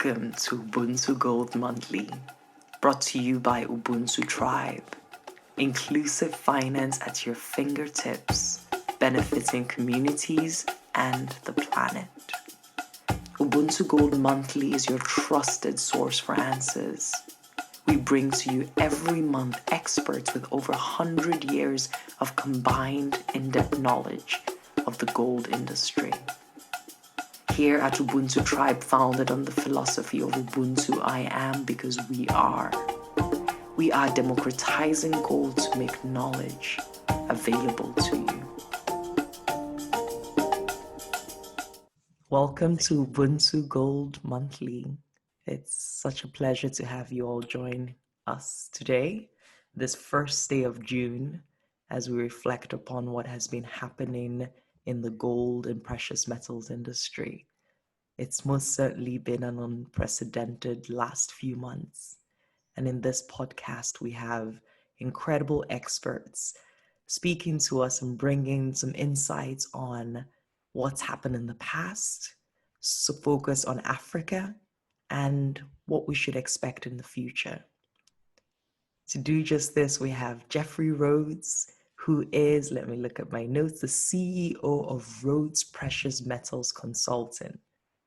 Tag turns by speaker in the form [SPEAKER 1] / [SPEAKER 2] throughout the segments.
[SPEAKER 1] Welcome to Ubuntu Gold Monthly, brought to you by Ubuntu Tribe. Inclusive finance at your fingertips, benefiting communities and the planet. Ubuntu Gold Monthly is your trusted source for answers. We bring to you every month experts with over 100 years of combined in-depth knowledge of the gold industry. Here at Ubuntu Tribe, founded on the philosophy of Ubuntu I am because we are. We are democratizing gold to make knowledge available to you. Welcome to Ubuntu Gold Monthly. It's such a pleasure to have you all join us today, this first day of June, as we reflect upon what has been happening in the gold and precious metals industry. It's most certainly been an unprecedented last few months. And in this podcast, we have incredible experts speaking to us and bringing some insights on what's happened in the past, so focus on Africa, and what we should expect in the future. To do just this, we have Geoffrey Rhodes, who is, let me look at my notes, the CEO of Rhodes Precious Metals Consulting,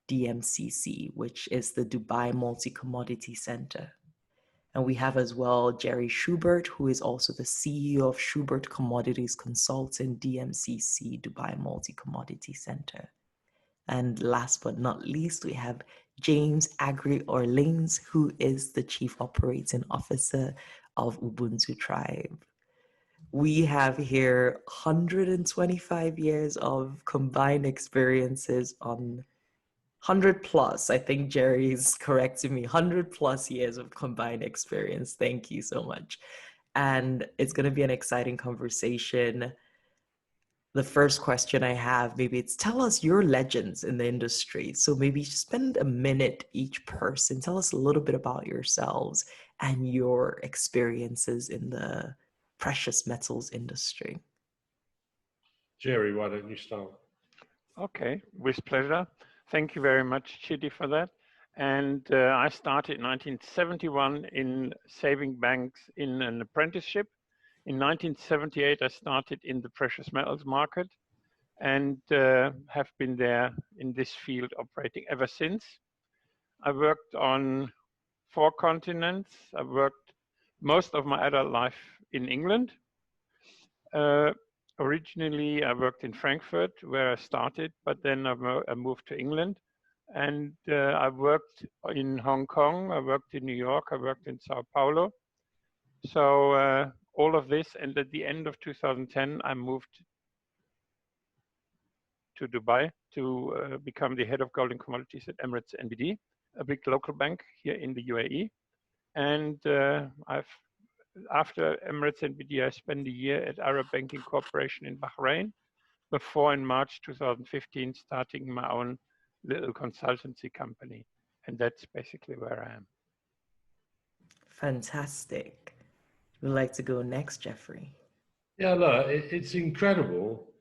[SPEAKER 1] DMCC, which is the Dubai Multi-Commodity Center. And we have as well Schubert, who is also the CEO of Schubert Commodities Consulting, DMCC, Dubai Multi-Commodity Center. And last but not least, we have James Aggrey-Orleans, who is the Chief Operating Officer of Ubuntu Tribe. We have here 125 years of combined experiences on 100 plus. I think Jerry's correcting me, 100 plus years of combined experience. Thank you so much. And it's going to be an exciting conversation. The first question I have, maybe it's tell us your legends in the industry. So maybe spend a minute each person. Tell us a little bit about yourselves and your experiences in the precious metals industry.
[SPEAKER 2] Jerry, why don't you start?
[SPEAKER 3] Okay, with pleasure. Thank you very much, Chidi, for that. And I started in 1971 in saving banks in an apprenticeship. In 1978, I started in the precious metals market and have been there in this field operating ever since. I worked on 4 continents. I worked most of my adult life in England. Originally, I worked in Frankfurt, where I started, but then I moved to England. And I worked in Hong Kong, I worked in New York, I worked in Sao Paulo. So all of this, and at the end of 2010, I moved to Dubai to become the head of gold and commodities at Emirates NBD, a big local bank here in the UAE. And after Emirates NBD, I spent a year at Arab Banking Corporation in Bahrain, before in March 2015 starting my own little consultancy company. And that's basically where I am.
[SPEAKER 1] Fantastic. Would like to go next, Geoffrey?
[SPEAKER 2] Yeah, look, it's incredible.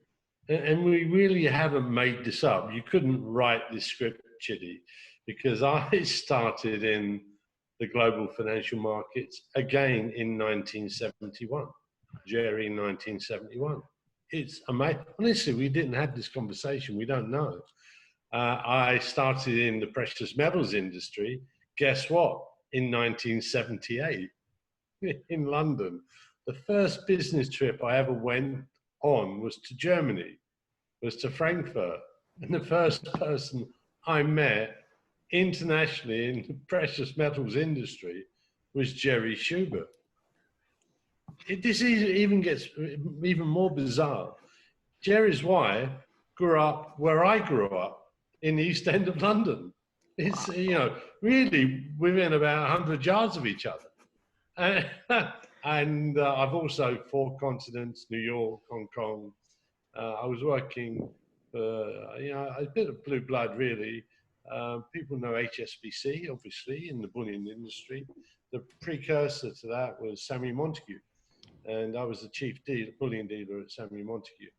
[SPEAKER 2] And we really haven't made this up. You couldn't write this script, Chidi, because I started in the global financial markets again in 1971. Jerry in 1971. It's amazing. Honestly, we didn't have this conversation. We don't know. I started in the precious metals industry. Guess what? In 1978 in London. The first business trip I ever went on was to Germany, was to Frankfurt. And the first person I met internationally in the precious metals industry was Gerry Schubert. This even gets even more bizarre. Jerry's wife grew up where I grew up in the East End of London. It's, you know, really within about 100 yards of each other. And I've also 4 continents, New York, Hong Kong. I was working, you know, a bit of blue blood, really. People know HSBC, obviously, in the bullion industry. The precursor to that was Samuel Montague. And I was the chief bullion dealer at Samuel Montague.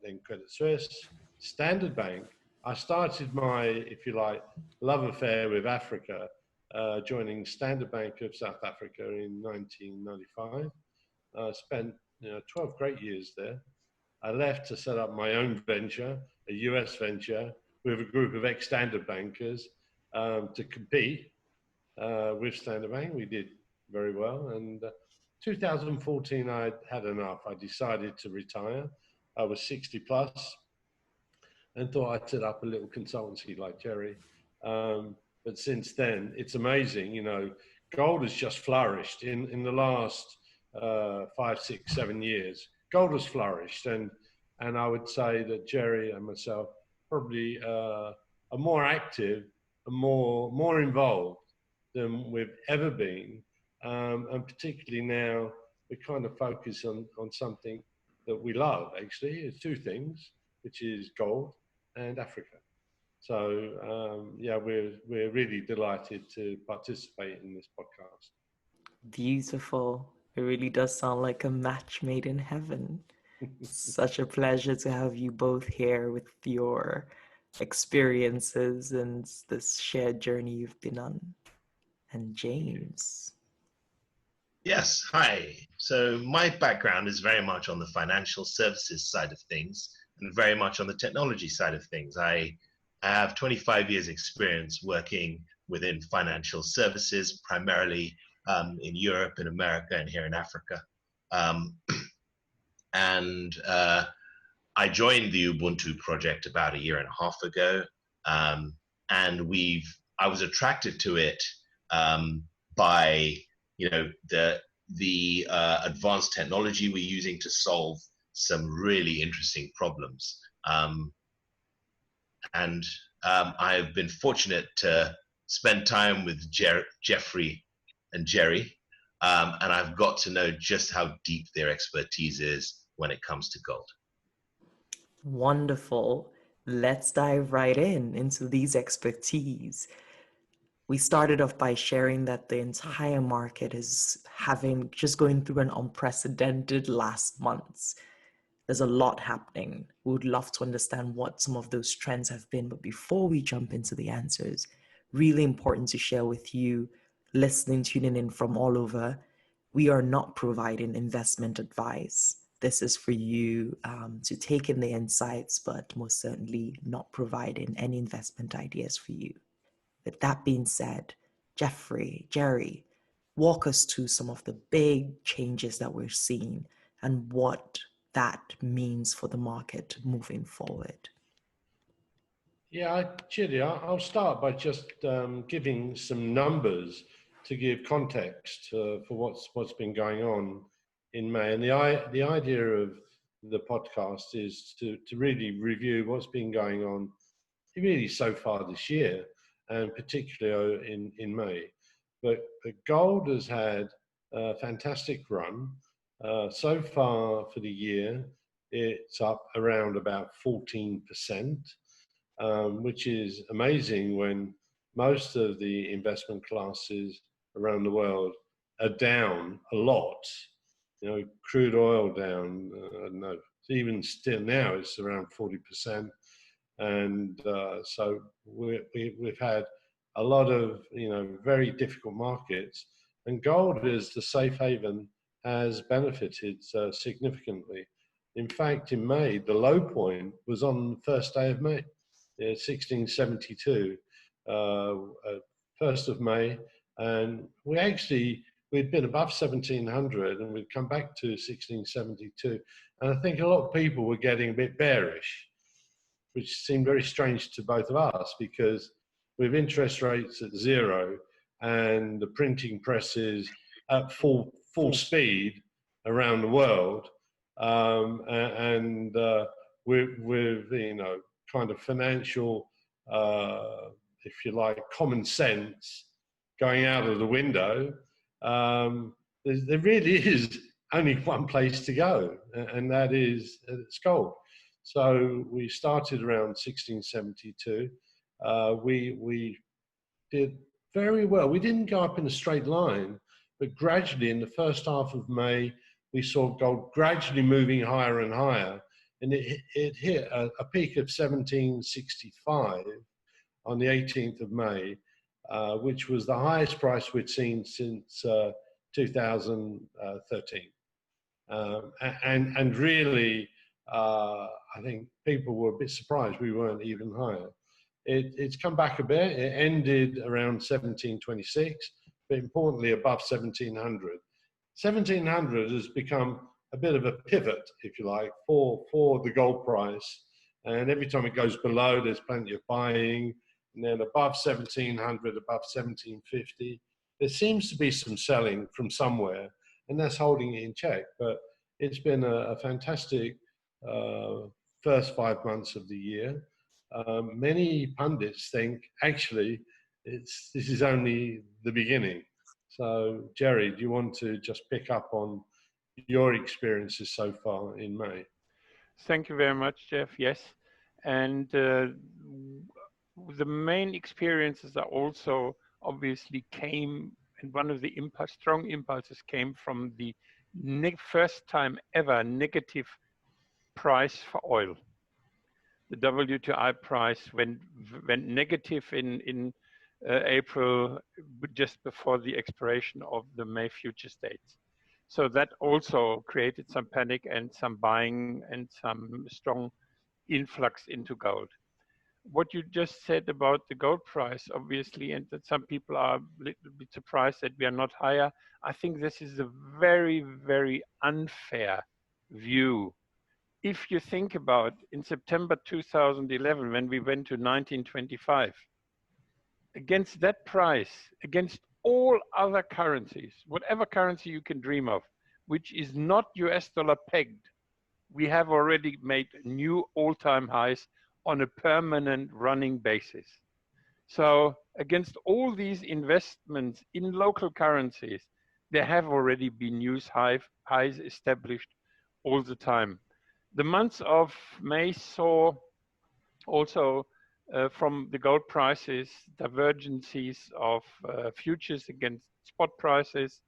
[SPEAKER 2] Then Credit Suisse, Standard Bank, I started my, if you like, love affair with Africa, joining Standard Bank of South Africa in 1995. I spent 12 great years there. I left to set up my own venture, a US venture, with a group of ex-Standard bankers to compete with Standard Bank. We did very well. And 2014, I had enough. I decided to retire. I was 60 plus and thought I'd set up a little consultancy like Jerry. But since then, it's amazing. Gold has just flourished in the last 5, 6, 7 years. Gold has flourished, and I would say that Jerry and myself probably are more active and more involved than we've ever been, and particularly now we kind of focus on something that we love. Actually, it's two things, which is gold and Africa. So yeah, we're really delighted to participate in this podcast.
[SPEAKER 1] Beautiful. It really does sound like a match made in heaven. Such a pleasure to have you both here with your experiences and this shared journey you've been on. And James.
[SPEAKER 4] Yes, hi. So my background is very much on the financial services side of things and very much on the technology side of things. I have 25 years experience working within financial services, primarily in Europe, in America, and here in Africa. And I joined the Ubuntu project about 1.5 years ago, and I was attracted to it by the advanced technology we're using to solve some really interesting problems. And I've been fortunate to spend time with Geoffrey and Jerry, and I've got to know just how deep their expertise is when it comes to gold.
[SPEAKER 1] Wonderful. Let's dive right into these expertise. We started off by sharing that the entire market is just going through an unprecedented last months. There's a lot happening. We would love to understand what some of those trends have been. But before we jump into the answers, really important to share with you, listening, tuning in from all over, we are not providing investment advice. This is for you to take in the insights, but most certainly not providing any investment ideas for you. With that being said, Geoffrey, Jerry, walk us through some of the big changes that we're seeing and what that means for the market moving forward.
[SPEAKER 2] Yeah, Chidi, I'll start by just giving some numbers to give context for what's been going on in May. And the idea of the podcast is to really review what's been going on really so far this year, and particularly in May. But gold has had a fantastic run. So far for the year, it's up around about 14%, which is amazing when most of the investment classes around the world are down a lot. Crude oil down, I don't know, even still now it's around 40%. And so we've had a lot of very difficult markets, and gold as the safe haven has benefited significantly. In fact, in May, the low point was on the first day of May, 1672, 1st of May, and we'd been above 1700 and we'd come back to 1672, and I think a lot of people were getting a bit bearish, which seemed very strange to both of us, because with interest rates at zero and the printing presses at full speed around the world, and with kind of financial, if you like, common sense going out of the window, there really is only one place to go, and that is it's gold. So we started around 1672. We did very well. We didn't go up in a straight line, but gradually in the first half of May, we saw gold gradually moving higher and higher and it hit a peak of 1765 on the 18th of May, which was the highest price we'd seen since 2013. And really, I think people were a bit surprised we weren't even higher. It's come back a bit. It ended around 1726, but importantly above 1700. 1700 has become a bit of a pivot, if you like, for the gold price. And every time it goes below, there's plenty of buying. And then above 1700, above 1750, there seems to be some selling from somewhere, and that's holding it in check. But it's been a fantastic first 5 months of the year. Many pundits think actually this is only the beginning. So, Jerry, do you want to just pick up on your experiences so far in May?
[SPEAKER 3] Thank you very much, Jeff. Yes. And the main experiences are also obviously came, and one of the strong impulses came from the first time ever negative price for oil. The WTI price went negative in April, just before the expiration of the May futures dates. So that also created some panic and some buying and some strong influx into gold. What you just said about the gold price, obviously, and that some people are a little bit surprised that we are not higher. I think this is a very, very unfair view. If you think about in September 2011, when we went to 1925, against that price, against all other currencies, whatever currency you can dream of, which is not US dollar pegged, we have already made new all-time highs on a permanent running basis. So against all these investments in local currencies, there have already been new highs established all the time. The months of May saw also from the gold prices, divergencies of futures against spot prices.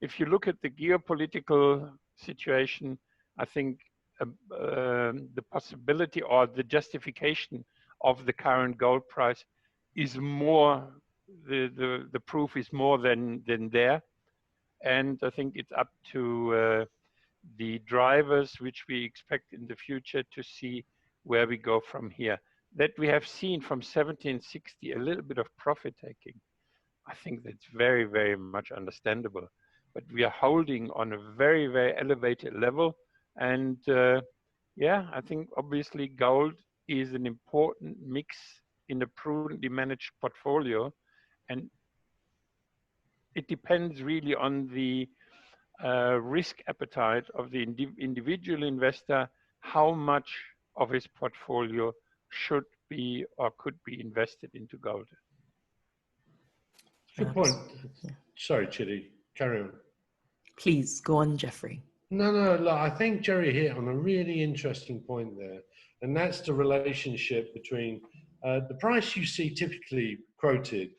[SPEAKER 3] If you look at the geopolitical situation, I think the possibility or the justification of the current gold price is more, the proof is more than there. And I think it's up to the drivers which we expect in the future to see where we go from here. That we have seen from 1760 a little bit of profit taking. I think that's very, very much understandable. But we are holding on a very, very elevated level. And yeah, I think obviously gold is an important mix in a prudently managed portfolio. And it depends really on the risk appetite of the individual investor, how much of his portfolio should be or could be invested into gold.
[SPEAKER 2] Good point. Sorry, Chidi, carry on.
[SPEAKER 1] Please, go on, Geoffrey.
[SPEAKER 2] No, look, I think Jerry hit on a really interesting point there, and that's the relationship between the price you see typically quoted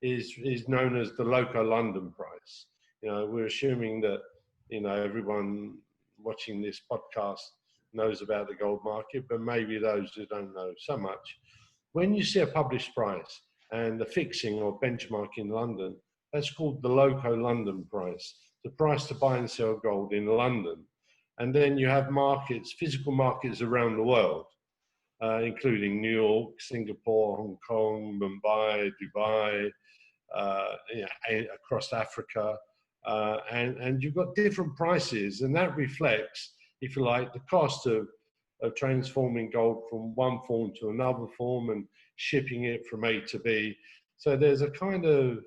[SPEAKER 2] is known as the local London price. You know, we're assuming that, you know, everyone watching this podcast knows about the gold market, but maybe those who don't know so much. When you see a published price and the fixing or benchmark in London, that's called the local London price, the price to buy and sell gold in London. And then you have markets, physical markets around the world, including New York, Singapore, Hong Kong, Mumbai, Dubai, across Africa. And you've got different prices, and that reflects, if you like, the cost of transforming gold from one form to another form and shipping it from A to B. So there's a kind of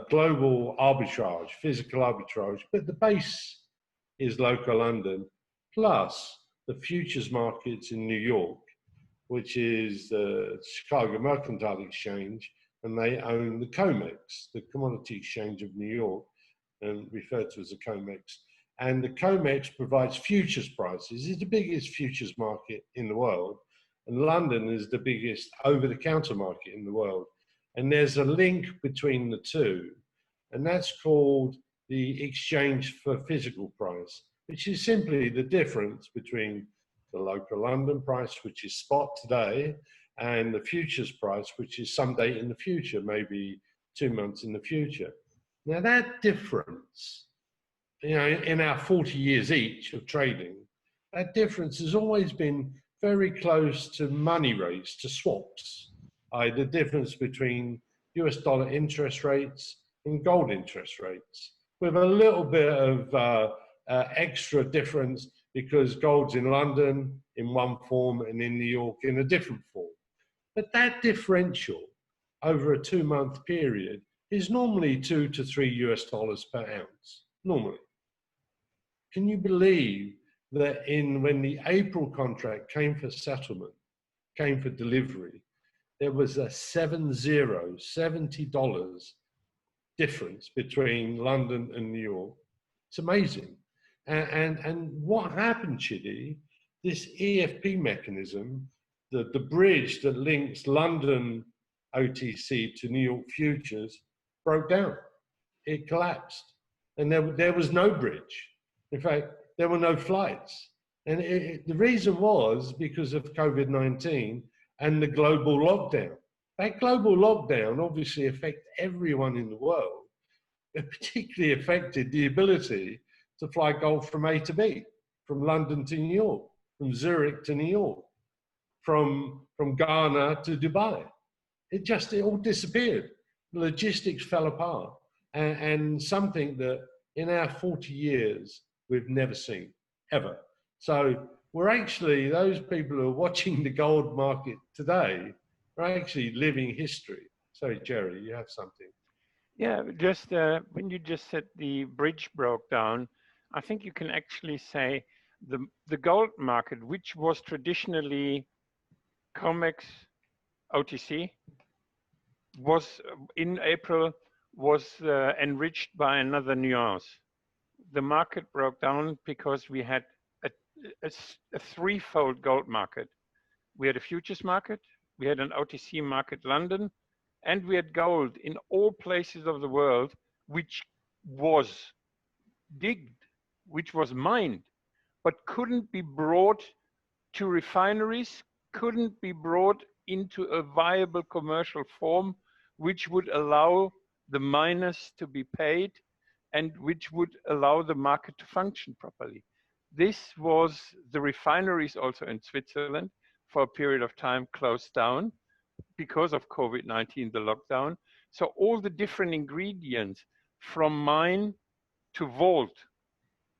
[SPEAKER 2] global arbitrage, physical arbitrage, but the base is local London, plus the futures markets in New York, which is the Chicago Mercantile Exchange, and they own the COMEX, the Commodity Exchange of New York, and referred to as the COMEX. And the COMEX provides futures prices. It's the biggest futures market in the world, and London is the biggest over-the-counter market in the world. And there's a link between the two, and that's called the exchange for physical price. which is simply the difference between the local London price, which is spot today, and the futures price, which is some date in the future, maybe 2 months in the future. Now that difference, in our 40 years each of trading, that difference has always been very close to money rates, to swaps, the difference between US dollar interest rates and gold interest rates, with a little bit of extra difference because gold's in London in one form and in New York in a different form. But that differential over a 2-month period is normally $2 to $3 US per ounce, normally. Can you believe that when the April contract came for settlement, came for delivery, there was a $70 difference between London and New York? It's amazing. And what happened, Chidi, this EFP mechanism, the bridge that links London OTC to New York futures, broke down. It collapsed. And there was no bridge. In fact, there were no flights. And the reason was because of COVID-19 and the global lockdown. That global lockdown obviously affected everyone in the world. It particularly affected the ability to fly gold from A to B, from London to New York, from Zurich to New York, from Ghana to Dubai. It all disappeared. The logistics fell apart, and something that in our 40 years we've never seen, ever. So we're actually, those people who are watching the gold market today are actually living history. Sorry, Jerry, you have something.
[SPEAKER 3] Yeah, just when you just said the bridge broke down, I think you can actually say the gold market, which was traditionally COMEX OTC, was in April enriched by another nuance. The market broke down because we had a threefold gold market. We had a futures market, we had an OTC market London, and we had gold in all places of the world, which was digged, which was mined, but couldn't be brought to refineries, couldn't be brought into a viable commercial form, which would allow the miners to be paid and which would allow the market to function properly. This was the refineries also in Switzerland for a period of time closed down because of COVID-19, the lockdown. So all the different ingredients from mine to vault,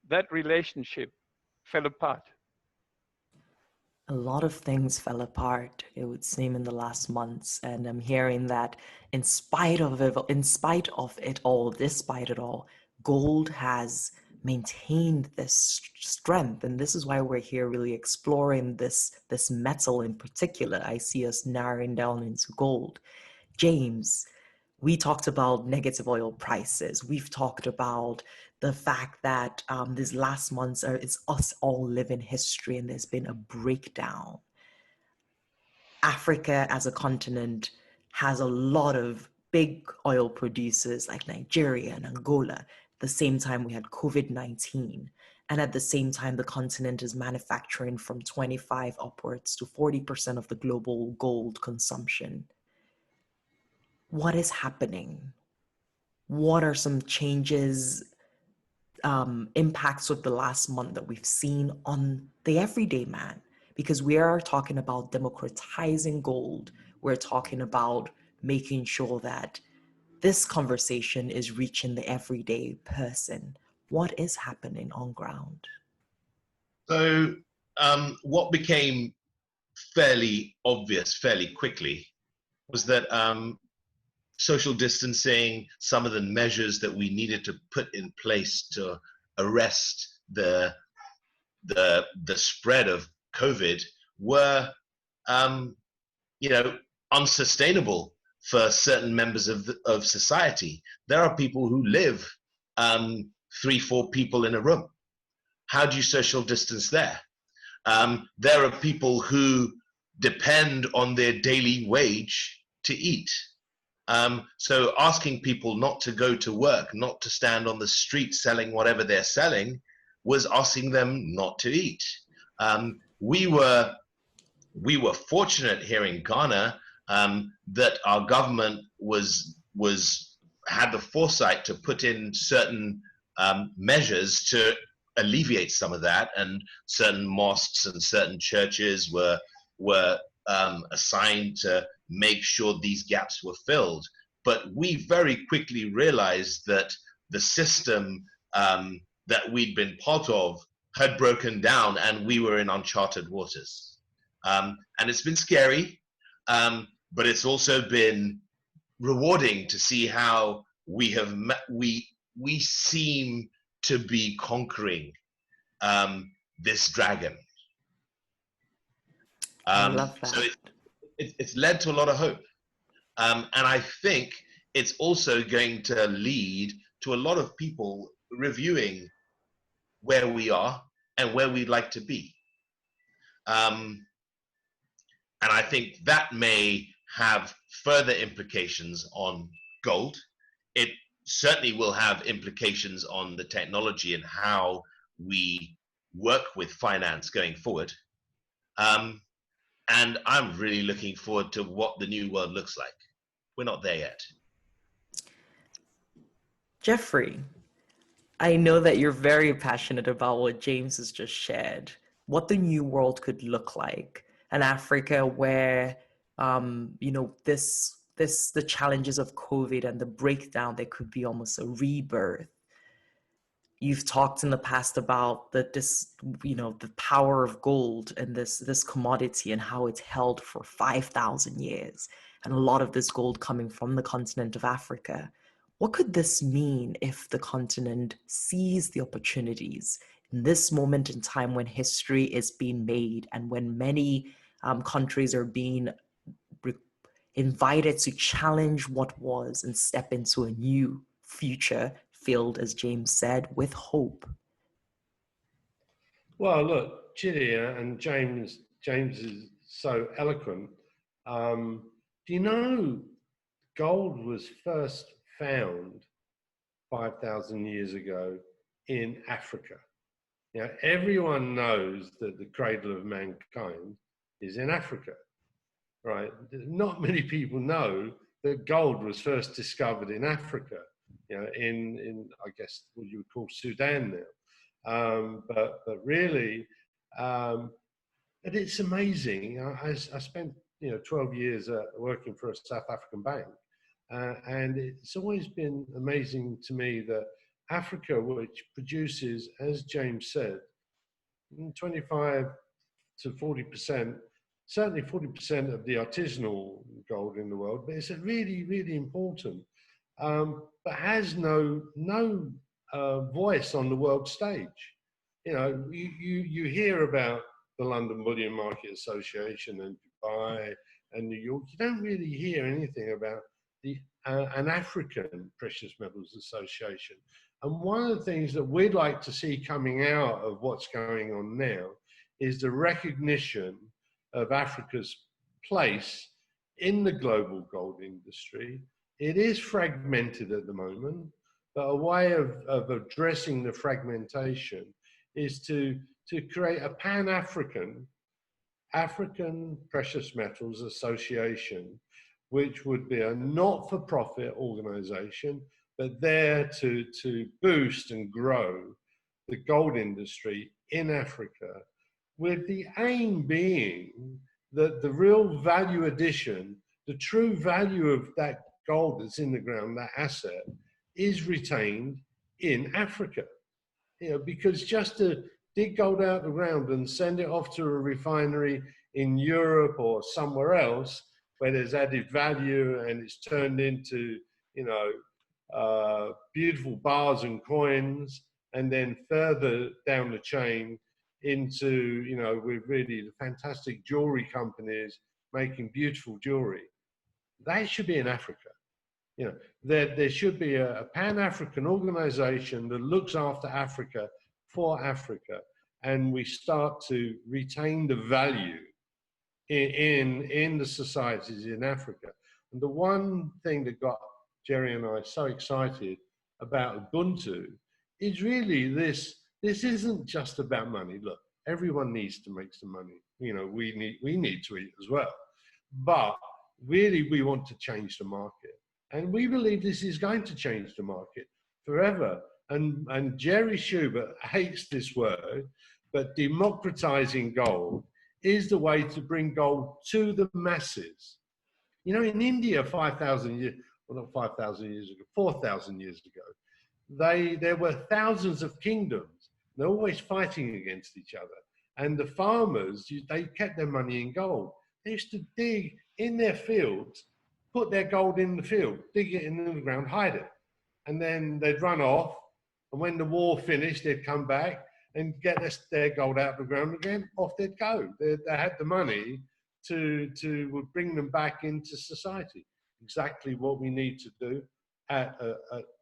[SPEAKER 3] that relationship fell apart.
[SPEAKER 1] A lot of things fell apart, it would seem, in the last months, and I'm hearing that in spite of it all, despite it all, gold has maintained this strength, and this is why we're here really exploring this metal in particular. I see us narrowing down into gold. James, we talked about negative oil prices. We've talked about the fact that these last months it's us all living history, and there's been a breakdown. Africa as a continent has a lot of big oil producers like Nigeria and Angola. At the same time, we had COVID-19. And at the same time, the continent is manufacturing from 25 upwards to 40% of the global gold consumption. What is happening? What are some changes, impacts of the last month that we've seen on the everyday man? Because we are talking about democratizing gold. We're talking about making sure that this conversation is reaching the everyday person. What is happening on ground?
[SPEAKER 4] So what became fairly obvious fairly quickly was that social distancing, some of the measures that we needed to put in place to arrest the spread of COVID were, unsustainable for certain members of society. There are people who live 3-4 people in a room. How do you social distance there? There are people who depend on their daily wage to eat. So asking people not to go to work, not to stand on the street selling whatever they're selling, was asking them not to eat. We were fortunate here in Ghana that our government had the foresight to put in certain measures to alleviate some of that, and certain mosques and certain churches were assigned to make sure these gaps were filled. But we very quickly realized that the system that we'd been part of had broken down, and we were in uncharted waters. And it's been scary, but it's also been rewarding to see how we seem to be conquering this dragon.
[SPEAKER 1] I love that.
[SPEAKER 4] So it's led to a lot of hope. And I think it's also going to lead to a lot of people reviewing where we are and where we'd like to be. And I think that may have further implications on gold. It certainly will have implications on the technology and how we work with finance going forward. And I'm really looking forward to what the new world looks like. We're not there yet.
[SPEAKER 1] Geoffrey, I know that you're very passionate about what James has just shared, what the new world could look like, an Africa where, the challenges of COVID and the breakdown, there could be almost a rebirth. You've talked in the past about the power of gold and this commodity and how it's held for 5,000 years, and a lot of this gold coming from the continent of Africa. What could this mean if the continent sees the opportunities in this moment in time when history is being made and when many countries are being invited to challenge what was and step into a new future filled, as James said, with hope?
[SPEAKER 2] Well, look, Chidi and James is so eloquent. Do you know gold was first found 5,000 years ago in Africa? You know, everyone knows that the cradle of mankind is in Africa, right? Not many people know that gold was first discovered in Africa, you know, in I guess what you would call Sudan now. But really, and it's amazing. I spent 12 years working for a South African bank. And it's always been amazing to me that Africa, which produces, as James said, 25 to 40%, certainly 40% of the artisanal gold in the world, but it's really, really important, but has no voice on the world stage. You know, you hear about the London Bullion Market Association and Dubai and New York. You don't really hear anything about an African Precious Metals Association. And one of the things that we'd like to see coming out of what's going on now is the recognition of Africa's place in the global gold industry. It is fragmented at the moment, but a way of addressing the fragmentation is to create a Pan-African Precious Metals Association, which would be a not-for-profit organization, but there to boost and grow the gold industry in Africa, with the aim being that the real value addition, the true value of that gold that's in the ground, that asset, is retained in Africa. You know, because just to dig gold out of the ground and send it off to a refinery in Europe or somewhere else, where there's added value and it's turned into, beautiful bars and coins, and then further down the chain into, with really the fantastic jewelry companies making beautiful jewelry. That should be in Africa. There should be a Pan-African organization that looks after Africa for Africa, and we start to retain the value in the societies in Africa. And the one thing that got Jerry and I so excited about Ubuntu is really this this isn't just about money. Look, everyone needs to make some money. You know, we need to eat as well. But really, we want to change the market. And we believe this is going to change the market forever. And Jerry Schubert hates this word, but democratizing gold is the way to bring gold to the masses. You know, in India, 5,000 years, well, not 5,000 years ago, 4,000 years ago, there were thousands of kingdoms. They're always fighting against each other. And the farmers, they kept their money in gold. They used to dig in their fields, put their gold in the field, dig it in the ground, hide it. And then they'd run off. And when the war finished, they'd come back and get their gold out of the ground again. Off they'd go. They had the money to bring them back into society. Exactly what we need to do at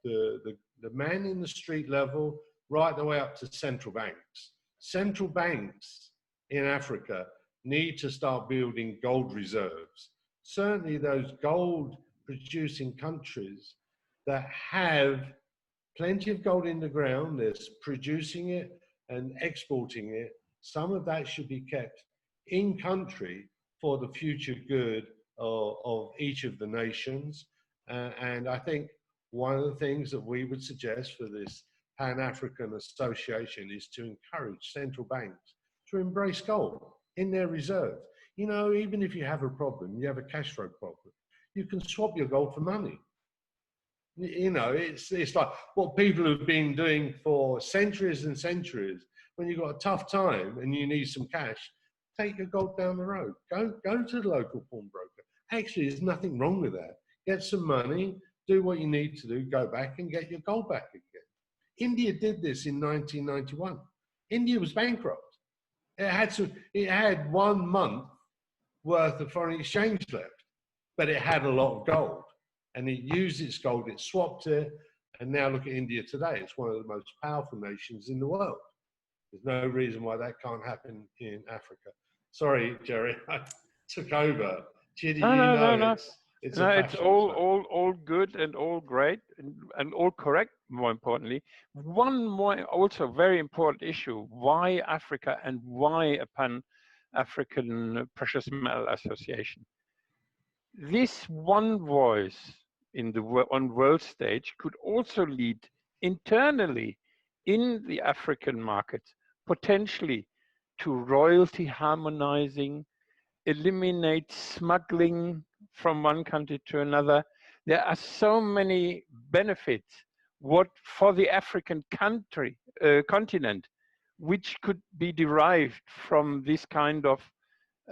[SPEAKER 2] the man in the street level, right the way up to central banks. Central banks in Africa need to start building gold reserves. Certainly those gold producing countries that have plenty of gold in the ground, they're producing it and exporting it. Some of that should be kept in country for the future good of each of the nations. And I think one of the things that we would suggest for this Pan-African Association is to encourage central banks to embrace gold in their reserves. You know, even if you have a problem, you have a cash flow problem, you can swap your gold for money. You know, it's like what people have been doing for centuries and centuries. When you've got a tough time and you need some cash, take your gold down the road. Go to the local pawnbroker. Actually, there's nothing wrong with that. Get some money, do what you need to do, go back and get your gold back again. India did this in 1991. India was bankrupt. It had 1 month worth of foreign exchange left, but it had a lot of gold. And it used its gold, it swapped it, and now look at India today. It's one of the most powerful nations in the world. There's no reason why that can't happen in Africa. Sorry, Jerry, I took over. Chidi,
[SPEAKER 3] No.
[SPEAKER 2] It's
[SPEAKER 3] all good and all great and all correct, more importantly. One more also very important issue: why Africa and why a Pan-African Precious Metal Association? This one voice on world stage could also lead internally in the African market potentially to royalty harmonizing, eliminate smuggling from one country to another. There are so many benefits for the African continent, which could be derived from this kind of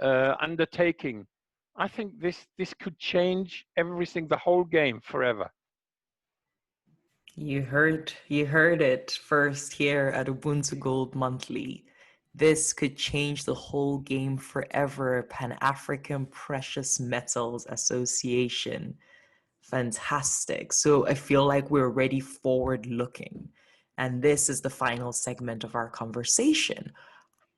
[SPEAKER 3] undertaking. I think this could change everything, the whole game forever.
[SPEAKER 1] You heard it first here at Ubuntu Gold Monthly. This could change the whole game forever. Pan-African Precious Metals Association. Fantastic. So I feel like we're already forward looking. And this is the final segment of our conversation.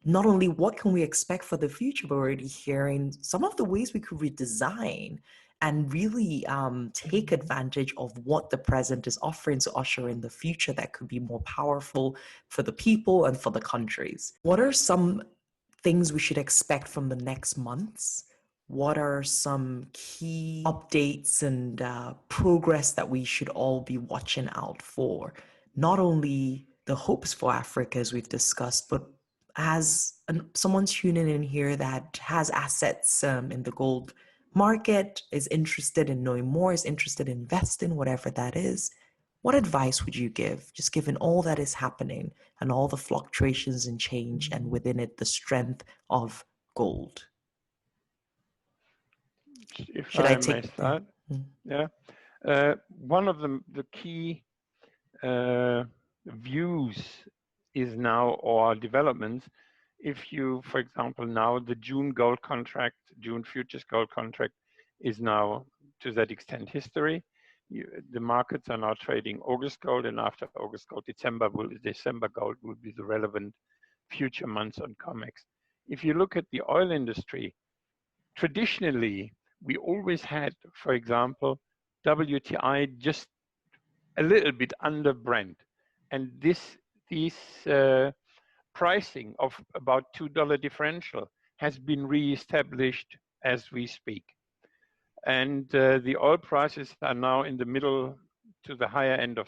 [SPEAKER 1] Not only what can we expect for the future, but we're already hearing some of the ways we could redesign and really take advantage of what the present is offering to usher in the future that could be more powerful for the people and for the countries. What are some things we should expect from the next months? What are some key updates and progress that we should all be watching out for? Not only the hopes for Africa, as we've discussed, but as someone tuning in here that has assets in the gold market, is interested in knowing more, is interested in investing, whatever that is, what advice would you give, just given all that is happening and all the fluctuations and change and within it, the strength of gold?
[SPEAKER 3] Should I may start? Yeah. One of the key views is now, or developments, if you, for example, now the June gold contract, June futures gold contract is now to that extent history. The markets are now trading August gold, and after August gold, December gold will be the relevant future months on COMEX. If you look at the oil industry, traditionally, we always had, for example, WTI just a little bit under Brent. And this this pricing of about $2 differential has been reestablished as we speak. And the oil prices are now in the middle to the higher end of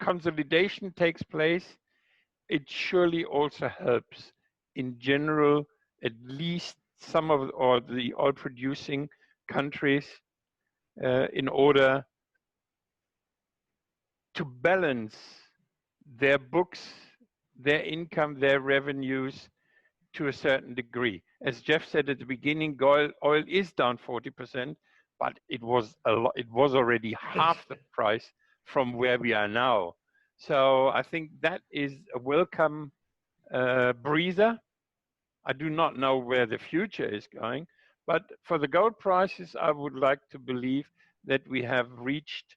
[SPEAKER 3] consolidation takes place. It surely also helps in general, at least some of or the oil producing countries in order to balance their books, their income, their revenues to a certain degree. As Jeff said at the beginning, oil is down 40%, but it was a lot. It was already half the price from where we are now. So I think that is a welcome breather. I do not know where the future is going, but for the gold prices, I would like to believe that we have reached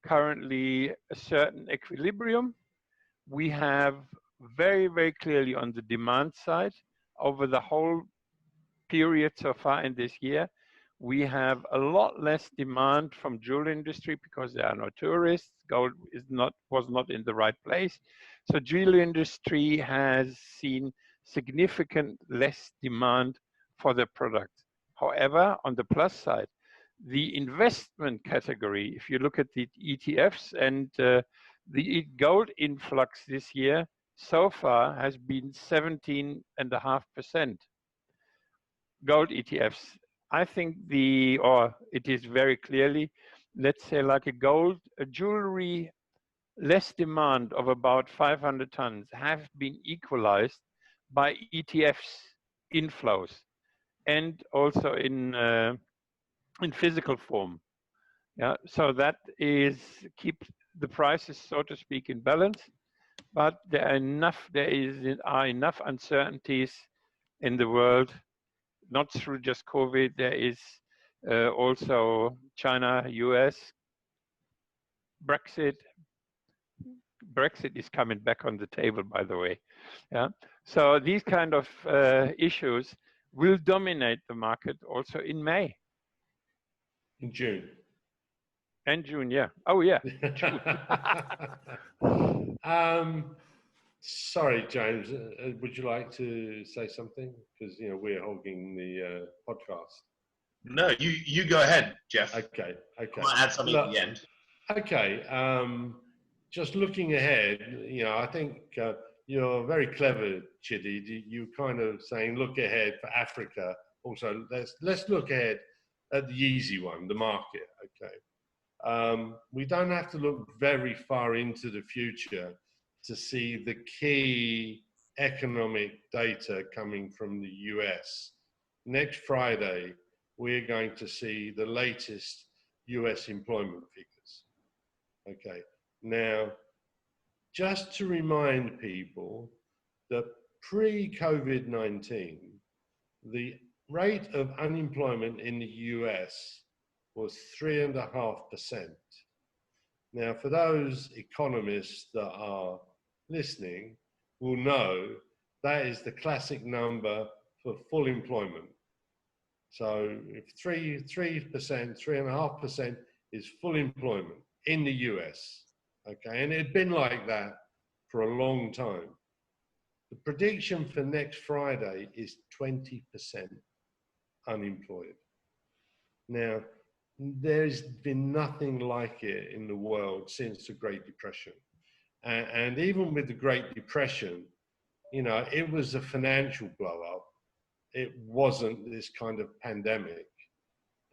[SPEAKER 3] currently a certain equilibrium. We have very, very clearly on the demand side over the whole period so far in this year, we have a lot less demand from jewelry industry because there are no tourists. Gold was not in the right place. So jewelry industry has seen significant less demand for their products. However, on the plus side, the investment category, if you look at the ETFs and the gold influx this year so far has been 17.5%. Gold ETFs. I think it is very clearly, let's say like a jewelry less demand of about 500 tons have been equalized by ETFs inflows and also in physical form. Yeah, so that keeps the prices, so to speak, in balance. But there are enough uncertainties in the world, not through just COVID. There is also China, US, Brexit. Brexit is coming back on the table, by the way. Yeah. So these kind of issues will dominate the market also in May.
[SPEAKER 2] In June.
[SPEAKER 3] And June, yeah. Oh, yeah.
[SPEAKER 2] Sorry, James. Would you like to say something? Because we're hogging the podcast.
[SPEAKER 4] No, you go ahead, Jeff.
[SPEAKER 2] Okay.
[SPEAKER 4] I'll add something at the end.
[SPEAKER 2] Okay. Just looking ahead, I think you're very clever, Chidi. You're kind of saying, look ahead for Africa. Also, let's look ahead at the easy one, the market. Okay. We don't have to look very far into the future to see the key economic data coming from the US. Next Friday, we're going to see the latest US employment figures. Okay. Now, just to remind people that pre-COVID-19, the rate of unemployment in the US was 3.5%. Now, for those economists that are listening, will know that is the classic number for full employment. So if 3%, 3.5% is full employment in the US, okay? And it had been like that for a long time. The prediction for next Friday is 20% unemployed. Now, there's been nothing like it in the world since the Great Depression. And even with the Great Depression, it was a financial blow up. It wasn't this kind of pandemic.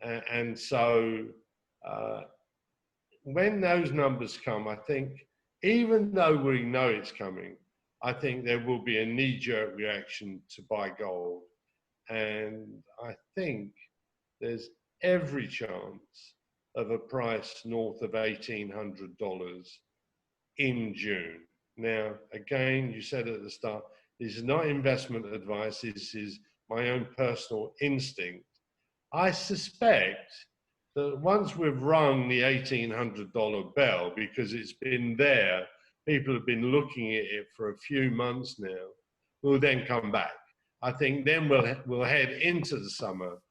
[SPEAKER 2] And so when those numbers come, I think, even though we know it's coming, I think there will be a knee-jerk reaction to buy gold. And I think there's every chance of a price north of $1,800 in June. Now, again, you said at the start, this is not investment advice, this is my own personal instinct. I suspect that once we've rung the $1,800 bell, because it's been there, people have been looking at it for a few months now, we'll then come back. I think then we'll head into the summer.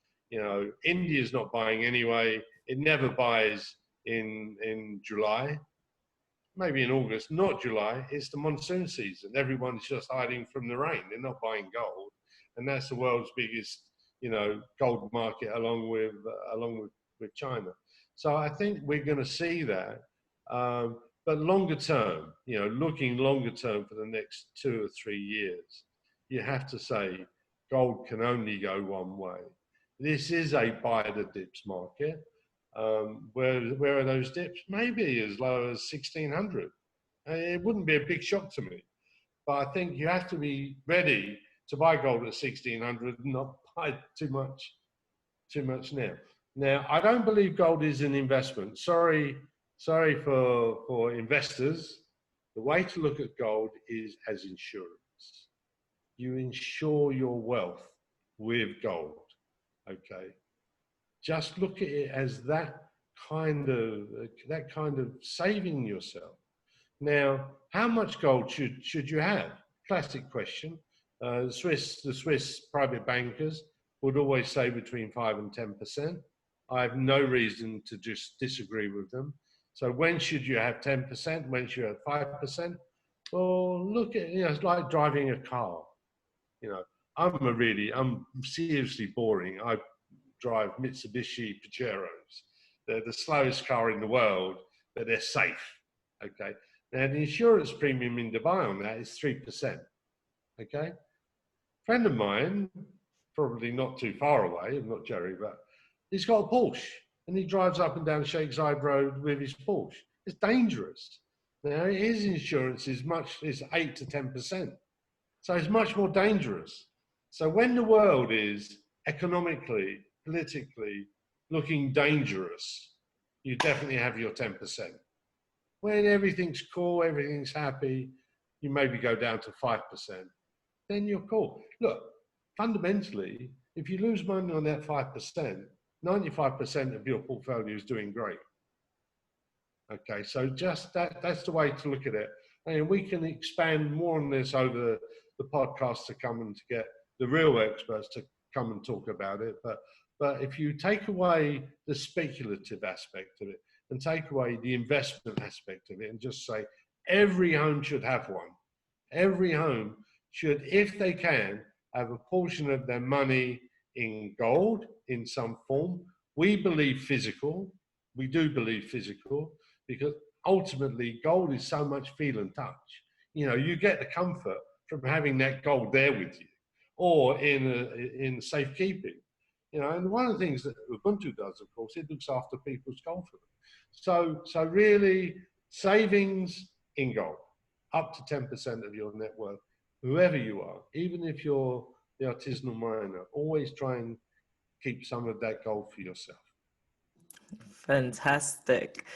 [SPEAKER 2] India's not buying anyway. It never buys in July. maybe in August, not July, it's the monsoon season. Everyone's just hiding from the rain. They're not buying gold. And that's the world's biggest, gold market along with China. So I think we're going to see that. But longer term, looking longer term for the next 2 or 3 years, you have to say gold can only go one way. This is a buy the dips market. Where are those dips? Maybe as low as 1,600. It wouldn't be a big shock to me. But I think you have to be ready to buy gold at 1,600 and not buy too much now. Now, I don't believe gold is an investment. Sorry for investors. The way to look at gold is as insurance. You insure your wealth with gold, okay? Just look at it as that kind of saving yourself. Now, how much gold should you have? Classic question. The Swiss private bankers would always say between 5 and 10%. I have no reason to just disagree with them. So when should you have 10%? When should you have 5%? Well, look at, it's like driving a car. I'm seriously boring. I drive Mitsubishi Pajeros. They're the slowest car in the world, but they're safe. Okay. Now the insurance premium in Dubai on that is 3%. Okay. A friend of mine, probably not too far away, I'm not Jerry, but he's got a Porsche and he drives up and down Sheikh Zayed Road with his Porsche. It's dangerous. Now his insurance is 8 to 10%. So it's much more dangerous. So when the world is economically, politically looking dangerous, you definitely have your 10%. When everything's cool, everything's happy, you maybe go down to 5%. Then you're cool. Look, fundamentally, if you lose money on that 5%, 95% of your portfolio is doing great. Okay, so just that's the way to look at it. And we can expand more on this over the podcast to come and to get the real experts to come and talk about it. But if you take away the speculative aspect of it and take away the investment aspect of it and just say every home should have one. Every home should, if they can, have a portion of their money in gold in some form. We believe physical. We do believe physical because ultimately gold is so much feel and touch. You get the comfort from having that gold there with you or in safekeeping. And one of the things that Ubuntu does, of course, it looks after people's gold for them. So really, savings in gold, up to 10% of your net worth, whoever you are, even if you're the artisanal miner, always try and keep some of that gold for yourself.
[SPEAKER 1] Fantastic.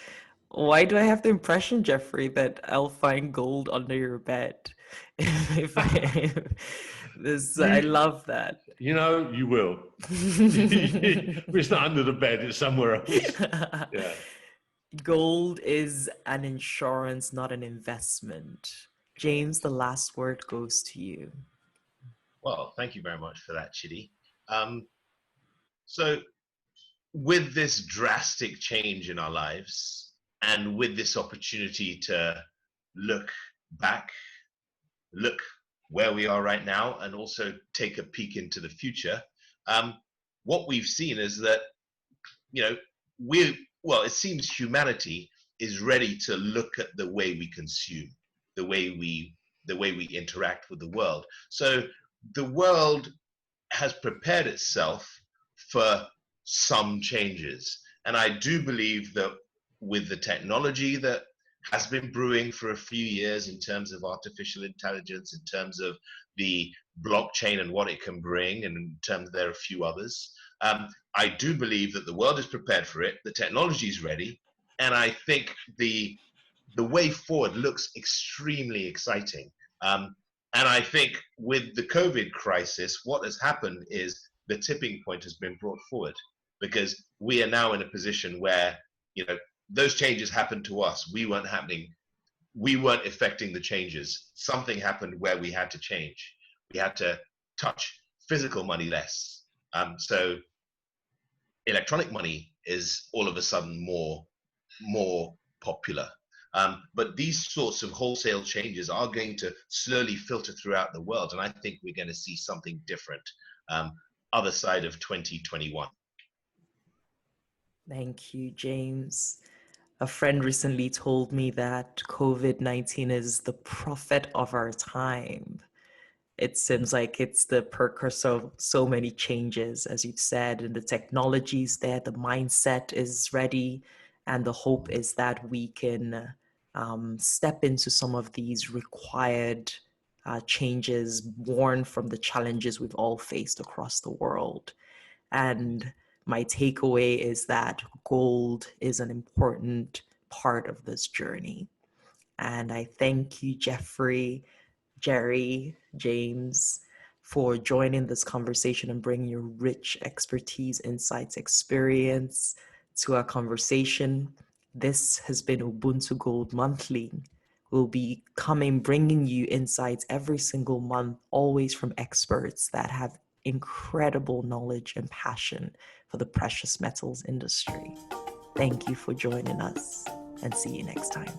[SPEAKER 1] Why do I have the impression, Geoffrey, that I'll find gold under your bed? I love that.
[SPEAKER 2] You will. It's not under the bed, it's somewhere else. Yeah.
[SPEAKER 1] Gold is an insurance, not an investment. James, the last word goes to you.
[SPEAKER 4] Well, thank you very much for that, Chidi. So with this drastic change in our lives and with this opportunity to look back, look where we are right now, and also take a peek into the future, what we've seen is that, it seems humanity is ready to look at the way we consume, the way we interact with the world. So the world has prepared itself for some changes. And I do believe that with the technology that has been brewing for a few years in terms of artificial intelligence, in terms of the blockchain and what it can bring, and in terms there are a few others, I do believe that the world is prepared for it, the technology is ready, and I think the way forward looks extremely exciting. And I think with the COVID crisis, what has happened is the tipping point has been brought forward, because we are now in a position where, those changes happened to us. We weren't affecting the changes. Something happened where we had to change. We had to touch physical money less. So electronic money is all of a sudden more popular. But these sorts of wholesale changes are going to slowly filter throughout the world. And I think we're going to see something different other side of 2021.
[SPEAKER 1] Thank you, James. A friend recently told me that COVID-19 is the prophet of our time. It seems like it's the precursor of so many changes, as you've said, and the technology's there, the mindset is ready, and the hope is that we can step into some of these required changes born from the challenges we've all faced across the world. And my takeaway is that gold is an important part of this journey. And I thank you, Geoffrey, Jerry, James, for joining this conversation and bringing your rich expertise, insights, experience to our conversation. This has been Ubuntu Gold Monthly. We'll be bringing you insights every single month, always from experts that have incredible knowledge and passion for the precious metals industry. Thank you for joining us, and see you next time.